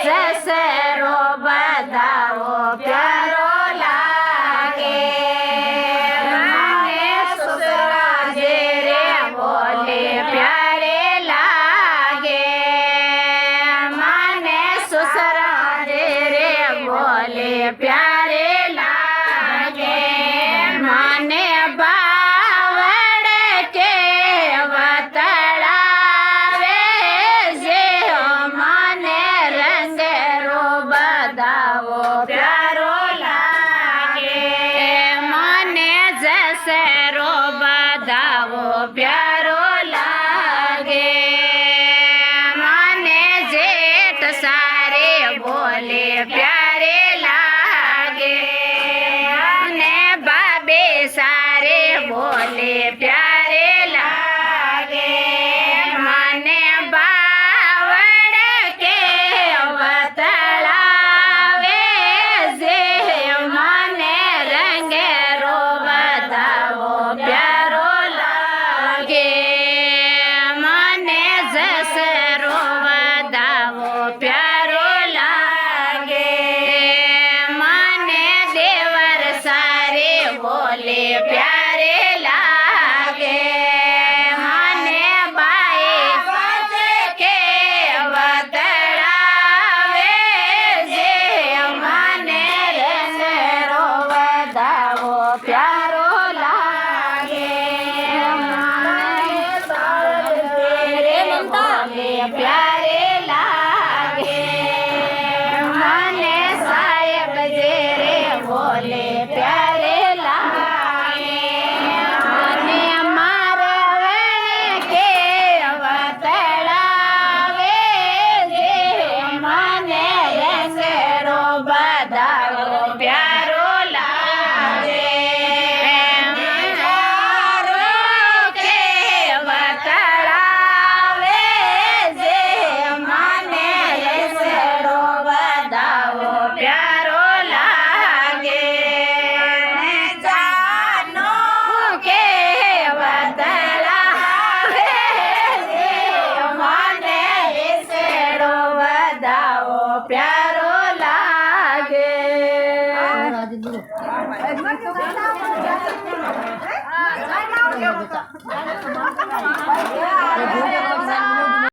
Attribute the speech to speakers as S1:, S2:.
S1: જસરો બધાવો પ્યારો લાગે મને સસરા જે રે બોલે પ્યારે લાગે મને સસરા જે રે બોલે પ્યારે લાગે મને प्यारो लागे मने जसरो बधावो प्यारो लागे मने जेठ सारे बोले प्यारे लागे मने बाबे सारे बोले प्यारे लागे मने बावड़ के वतला प्यारो लागे मने जसरो बधावो प्यारो लागे मने देवर सारे बोले प्यारे लागे मने बाई के वतड़ावे जे मने जसरो बधावो प्यारो प्यारे लागे मने साहेब जे रे बोले प्यारे लागे मने मारे के वतड़ावे जे मने जसरो बधावो प्यारो लागे के वतड़ावे प्यारो लागे जानो के बदलावे मने सेड़ो बधावो प्यारो लागे